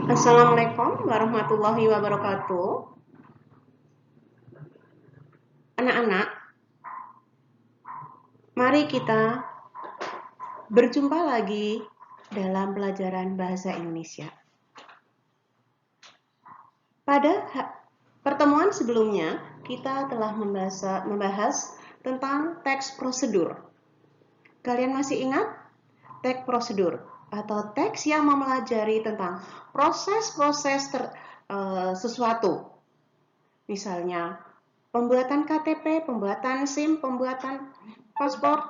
Assalamualaikum warahmatullahi wabarakatuh. Anak-anak, mari kita berjumpa lagi dalam pelajaran bahasa Indonesia. Pada pertemuan sebelumnya, kita telah membahas tentang teks prosedur. Kalian masih ingat teks prosedur atau teks yang mempelajari tentang proses-proses sesuatu? Misalnya, pembuatan KTP, pembuatan SIM, pembuatan paspor,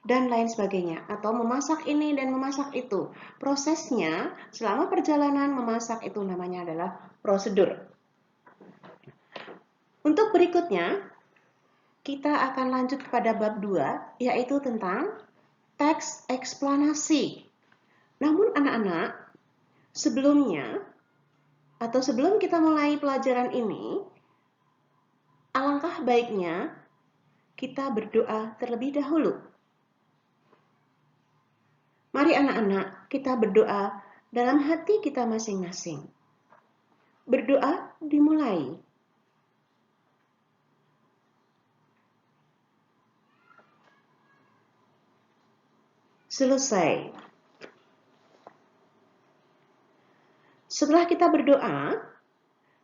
dan lain sebagainya. Atau memasak ini dan memasak itu. Prosesnya selama perjalanan memasak itu namanya adalah prosedur. Untuk berikutnya, kita akan lanjut kepada bab 2, yaitu tentang teks eksplanasi. Namun anak-anak, sebelumnya atau sebelum kita mulai pelajaran ini, alangkah baiknya kita berdoa terlebih dahulu. Mari anak-anak, kita berdoa dalam hati kita masing-masing. Berdoa dimulai. Selesai. Setelah kita berdoa,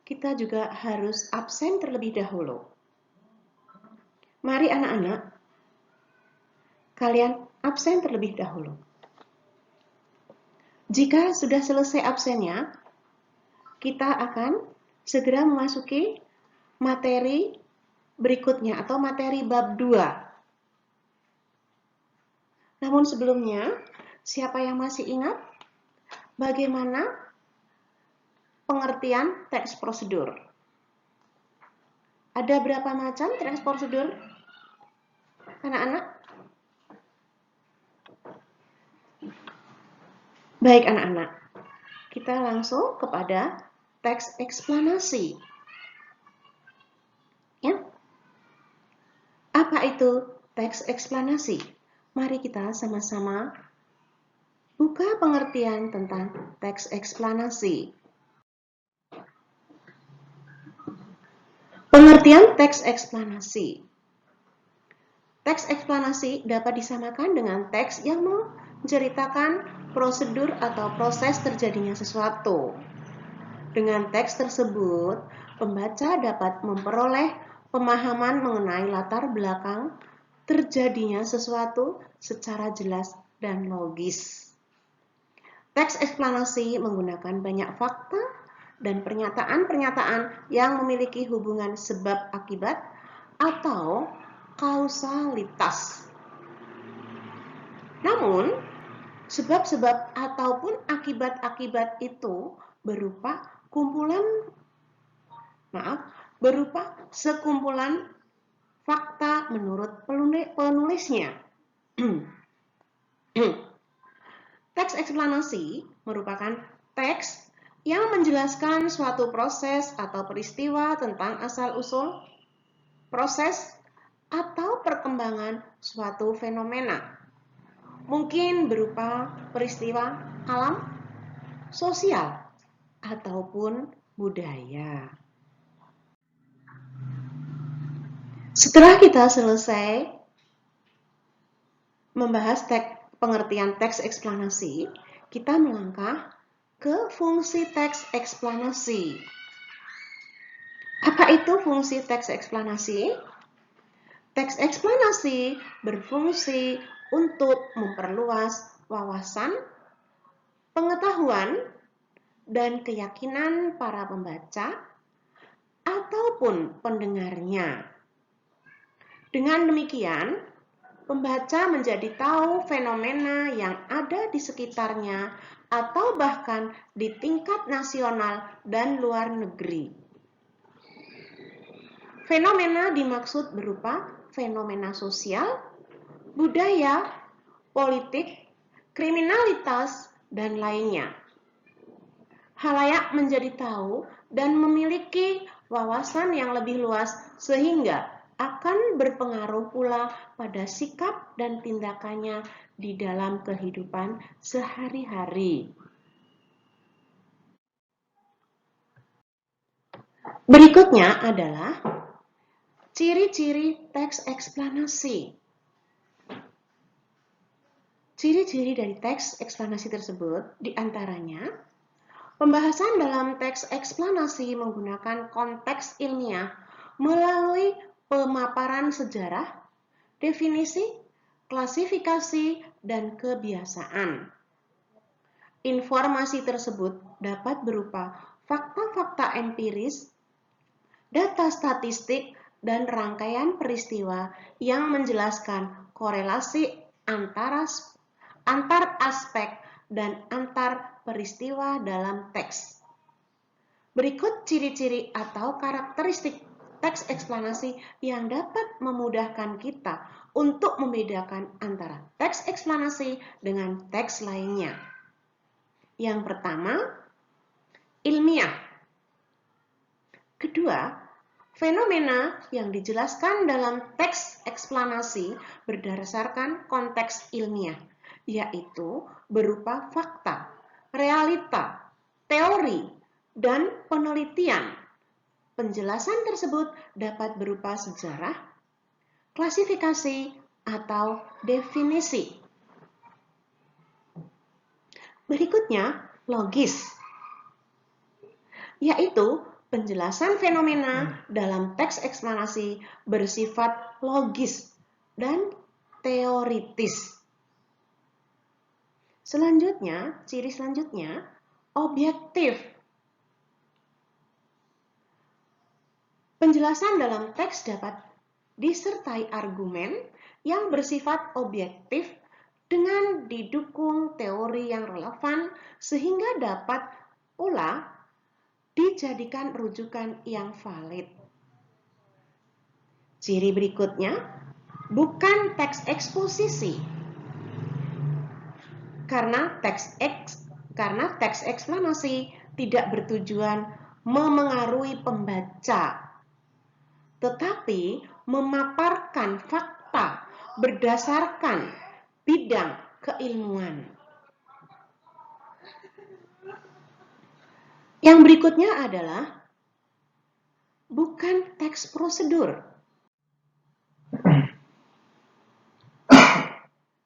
kita juga harus absen terlebih dahulu. Mari anak-anak, kalian absen terlebih dahulu. Jika sudah selesai absennya, kita akan segera memasuki materi berikutnya atau materi bab 2. Namun sebelumnya, siapa yang masih ingat bagaimana pengertian teks prosedur? Ada berapa macam teks prosedur? Anak-anak? Baik anak-anak, kita langsung kepada teks eksplanasi. Ya? Apa itu teks eksplanasi? Mari kita sama-sama buka pengertian tentang teks eksplanasi. Pengertian teks eksplanasi. Teks eksplanasi dapat disamakan dengan teks yang menceritakan prosedur atau proses terjadinya sesuatu. Dengan teks tersebut, pembaca dapat memperoleh pemahaman mengenai latar belakang terjadinya sesuatu secara jelas dan logis. Teks eksplanasi menggunakan banyak fakta dan pernyataan-pernyataan yang memiliki hubungan sebab akibat atau kausalitas. Namun, sebab-sebab ataupun akibat-akibat itu berupa sekumpulan fakta menurut penulisnya. Teks eksplanasi merupakan teks yang menjelaskan suatu proses atau peristiwa tentang asal-usul proses atau perkembangan suatu fenomena. Mungkin berupa peristiwa alam, sosial, ataupun budaya. Setelah kita selesai membahas pengertian teks eksplanasi, kita melangkah ke fungsi teks eksplanasi. Apa itu fungsi teks eksplanasi? Teks eksplanasi berfungsi untuk memperluas wawasan, pengetahuan, dan keyakinan para pembaca ataupun pendengarnya. Dengan demikian, pembaca menjadi tahu fenomena yang ada di sekitarnya atau bahkan di tingkat nasional dan luar negeri. Fenomena dimaksud berupa fenomena sosial, budaya, politik, kriminalitas, dan lainnya. Khalayak menjadi tahu dan memiliki wawasan yang lebih luas sehingga akan berpengaruh pula pada sikap dan tindakannya di dalam kehidupan sehari-hari. Berikutnya adalah ciri-ciri teks eksplanasi. Ciri-ciri dari teks eksplanasi tersebut diantaranya pembahasan dalam teks eksplanasi menggunakan konteks ilmiah melalui pemaparan sejarah, definisi, klasifikasi, dan kebiasaan. Informasi tersebut dapat berupa fakta-fakta empiris, data statistik, dan rangkaian peristiwa yang menjelaskan korelasi antar aspek dan antar peristiwa dalam teks. Berikut ciri-ciri atau karakteristik teks eksplanasi yang dapat memudahkan kita untuk membedakan antara teks eksplanasi dengan teks lainnya. Yang pertama, ilmiah. Kedua, fenomena yang dijelaskan dalam teks eksplanasi berdasarkan konteks ilmiah, yaitu berupa fakta, realita, teori, dan penelitian. Penjelasan tersebut dapat berupa sejarah, klasifikasi, atau definisi. Berikutnya, logis, yaitu penjelasan fenomena dalam teks eksplanasi bersifat logis dan teoritis. Selanjutnya, ciri selanjutnya, objektif. Penjelasan dalam teks dapat disertai argumen yang bersifat objektif dengan didukung teori yang relevan sehingga dapat pula dijadikan rujukan yang valid. Ciri berikutnya, bukan teks eksposisi. Karena teks eksplanasi tidak bertujuan memengaruhi pembaca, tetapi memaparkan fakta berdasarkan bidang keilmuan. Yang berikutnya adalah bukan teks prosedur.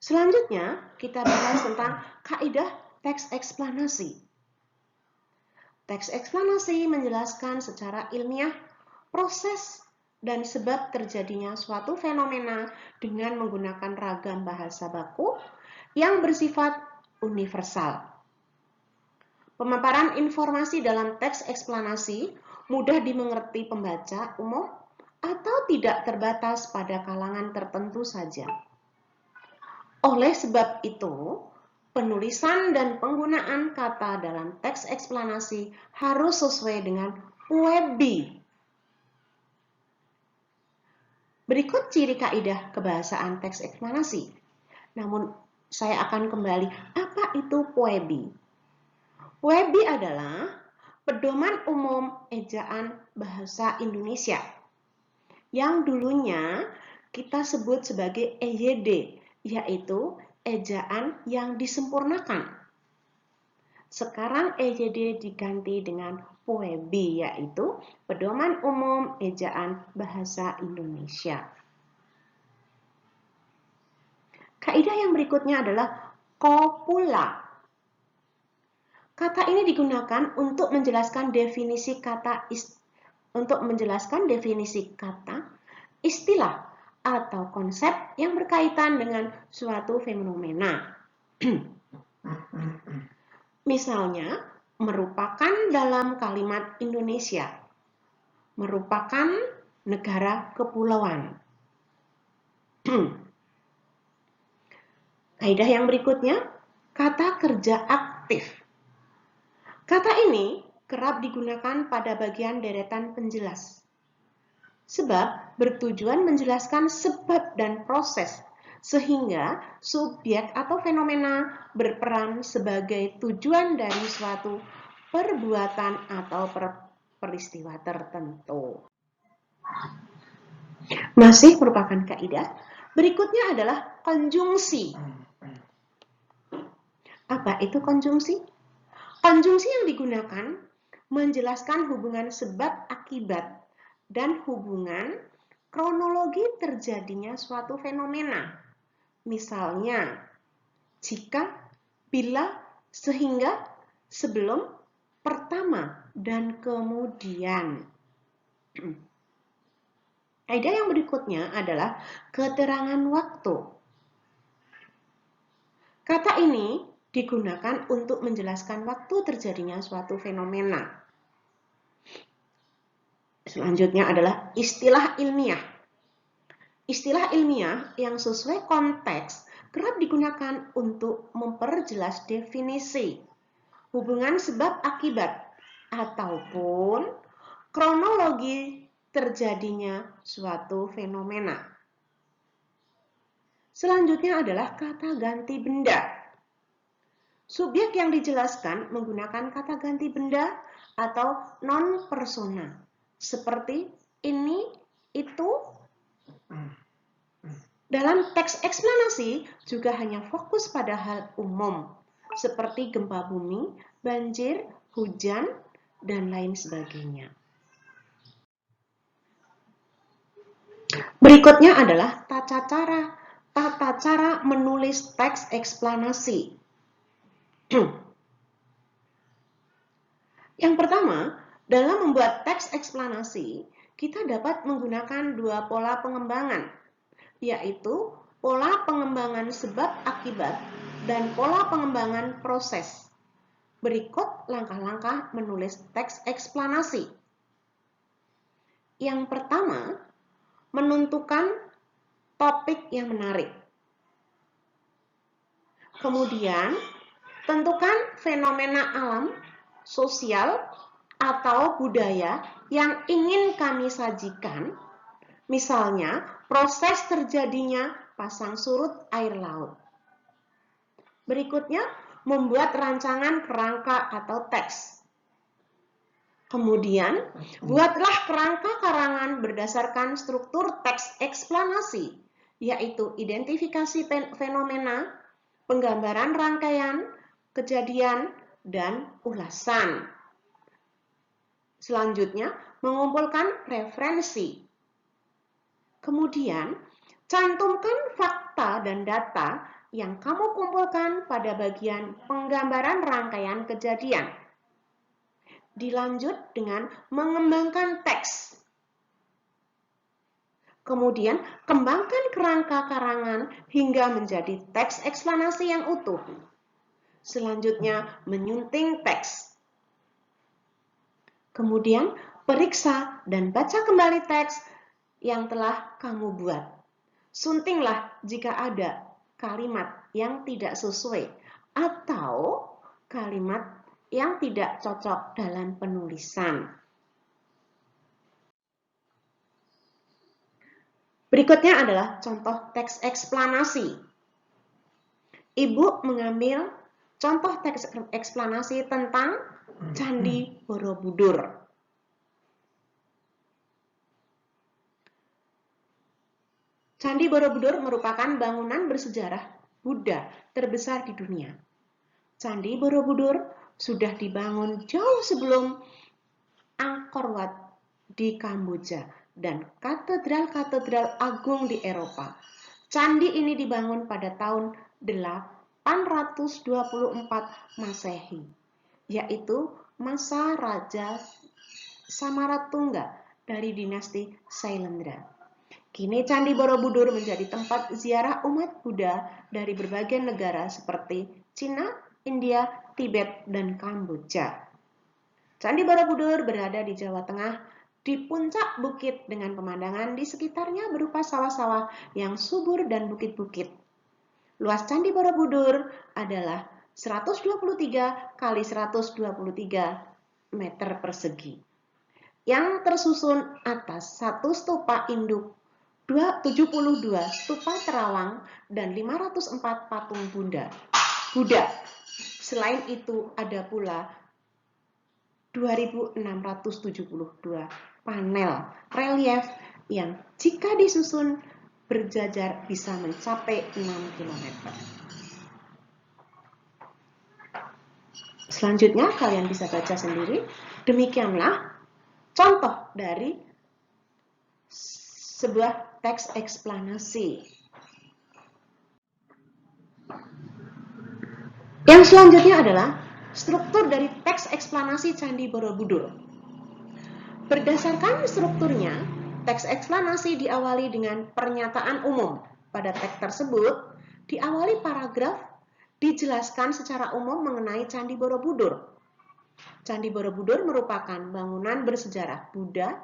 Selanjutnya, kita bahas tentang kaidah teks eksplanasi. Teks eksplanasi menjelaskan secara ilmiah proses dan sebab terjadinya suatu fenomena dengan menggunakan ragam bahasa baku yang bersifat universal. Pemaparan informasi dalam teks eksplanasi mudah dimengerti pembaca umum atau tidak terbatas pada kalangan tertentu saja. Oleh sebab itu, penulisan dan penggunaan kata dalam teks eksplanasi harus sesuai dengan PUEBI. Berikut ciri kaidah kebahasaan teks eksplanasi. Namun, saya akan kembali, apa itu PUEBI? PUEBI adalah Pedoman Umum Ejaan Bahasa Indonesia yang dulunya kita sebut sebagai EYD, yaitu ejaan yang disempurnakan. Sekarang EYD diganti dengan PUEBI, yaitu Pedoman Umum Ejaan Bahasa Indonesia. Kaidah yang berikutnya adalah kopula. Kata ini digunakan untuk menjelaskan definisi kata, istilah, atau konsep yang berkaitan dengan suatu fenomena. Misalnya, merupakan dalam kalimat Indonesia, merupakan negara kepulauan. Kaidah yang berikutnya, kata kerja aktif. Kata ini kerap digunakan pada bagian deretan penjelas, sebab bertujuan menjelaskan sebab dan proses, sehingga subjek atau fenomena berperan sebagai tujuan dari suatu perbuatan atau peristiwa tertentu. Masih merupakan kaidah. Berikutnya adalah konjungsi. Apa itu konjungsi? Konjungsi yang digunakan menjelaskan hubungan sebab akibat dan hubungan kronologi terjadinya suatu fenomena. Misalnya, jika, bila, sehingga, sebelum, pertama, dan kemudian. Kaidah yang berikutnya adalah keterangan waktu. Kata ini digunakan untuk menjelaskan waktu terjadinya suatu fenomena. Selanjutnya adalah istilah ilmiah. Istilah ilmiah yang sesuai konteks kerap digunakan untuk memperjelas definisi, hubungan sebab akibat, ataupun kronologi terjadinya suatu fenomena. Selanjutnya adalah kata ganti benda. Subjek yang dijelaskan menggunakan kata ganti benda atau non-persona, seperti ini, itu. Dalam teks eksplanasi juga hanya fokus pada hal umum, seperti gempa bumi, banjir, hujan, dan lain sebagainya. Berikutnya adalah tata cara menulis teks eksplanasi. Yang pertama, dalam membuat teks eksplanasi, kita dapat menggunakan dua pola pengembangan, yaitu pola pengembangan sebab akibat dan pola pengembangan proses. Berikut langkah-langkah menulis teks eksplanasi. Yang pertama, menentukan topik yang menarik. Kemudian, tentukan fenomena alam, sosial, atau budaya yang ingin kami sajikan. Misalnya, proses terjadinya pasang surut air laut. Berikutnya, membuat rancangan kerangka atau teks. Kemudian, buatlah kerangka karangan berdasarkan struktur teks eksplanasi, yaitu identifikasi fenomena, penggambaran rangkaian, kejadian, dan ulasan. Selanjutnya, mengumpulkan referensi. Kemudian, cantumkan fakta dan data yang kamu kumpulkan pada bagian penggambaran rangkaian kejadian. Dilanjut dengan mengembangkan teks. Kemudian, kembangkan kerangka karangan hingga menjadi teks eksplanasi yang utuh. Selanjutnya, menyunting teks. Kemudian, periksa dan baca kembali teks yang telah kamu buat. Suntinglah jika ada kalimat yang tidak sesuai atau kalimat yang tidak cocok dalam penulisan. Berikutnya adalah contoh teks eksplanasi. Ibu mengambil contoh teks eksplanasi tentang Candi Borobudur. Candi Borobudur merupakan bangunan bersejarah Buddha terbesar di dunia. Candi Borobudur sudah dibangun jauh sebelum Angkor Wat di Kamboja dan katedral-katedral agung di Eropa. Candi ini dibangun pada tahun 824 Masehi, yaitu masa Raja Samaratungga dari dinasti Sailendra. Kini Candi Borobudur menjadi tempat ziarah umat Buddha dari berbagai negara seperti Cina, India, Tibet, dan Kamboja. Candi Borobudur berada di Jawa Tengah, di puncak bukit dengan pemandangan di sekitarnya berupa sawah-sawah yang subur dan bukit-bukit. Luas Candi Borobudur adalah 123 kali 123 meter persegi, yang tersusun atas satu stupa induk, 72 stupa terawang, dan 504 patung Buddha. Selain itu ada pula 2.672 panel relief yang jika disusun berjajar bisa mencapai 6 km. Selanjutnya kalian bisa baca sendiri. Demikianlah contoh dari sebuah teks eksplanasi. Yang selanjutnya adalah struktur dari teks eksplanasi Candi Borobudur. Berdasarkan strukturnya, teks eksplanasi diawali dengan pernyataan umum. Pada teks tersebut, diawali paragraf dijelaskan secara umum mengenai Candi Borobudur. Candi Borobudur merupakan bangunan bersejarah Buddha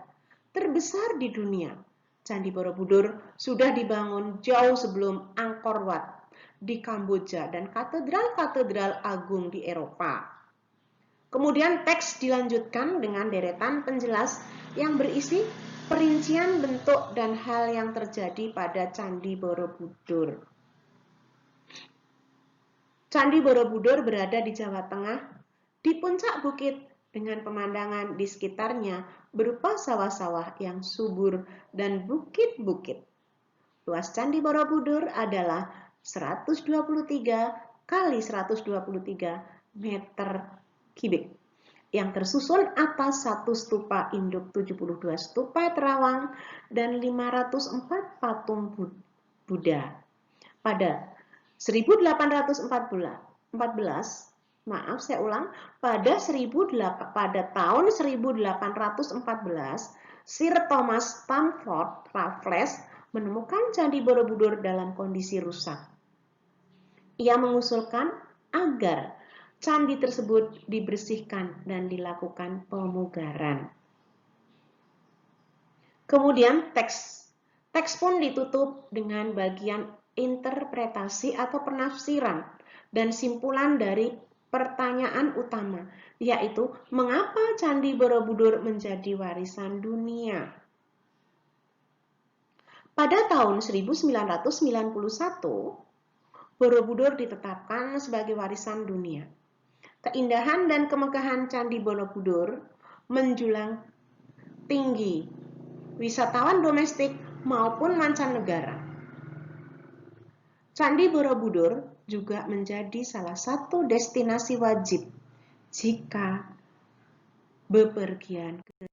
terbesar di dunia. Candi Borobudur sudah dibangun jauh sebelum Angkor Wat di Kamboja dan katedral-katedral agung di Eropa. Kemudian teks dilanjutkan dengan deretan penjelas yang berisi perincian bentuk dan hal yang terjadi pada Candi Borobudur. Candi Borobudur berada di Jawa Tengah, di puncak bukit dengan pemandangan di sekitarnya berupa sawah-sawah yang subur dan bukit-bukit. Luas Candi Borobudur adalah 123 kali 123 meter kubik yang tersusun atas satu stupa induk, 72 stupa terawang, dan 504 patung Buddha. Pada 1814, pada tahun 1814, Sir Thomas Stamford Raffles menemukan Candi Borobudur dalam kondisi rusak. Ia mengusulkan agar candi tersebut dibersihkan dan dilakukan pemugaran. Kemudian teks pun ditutup dengan bagian interpretasi atau penafsiran dan simpulan dari pertanyaan utama, yaitu mengapa Candi Borobudur menjadi warisan dunia. Pada tahun 1991, Borobudur ditetapkan sebagai warisan dunia. Keindahan dan kemegahan Candi Borobudur menjulang tinggi wisatawan domestik maupun mancanegara. Candi Borobudur juga menjadi salah satu destinasi wajib jika bepergian ke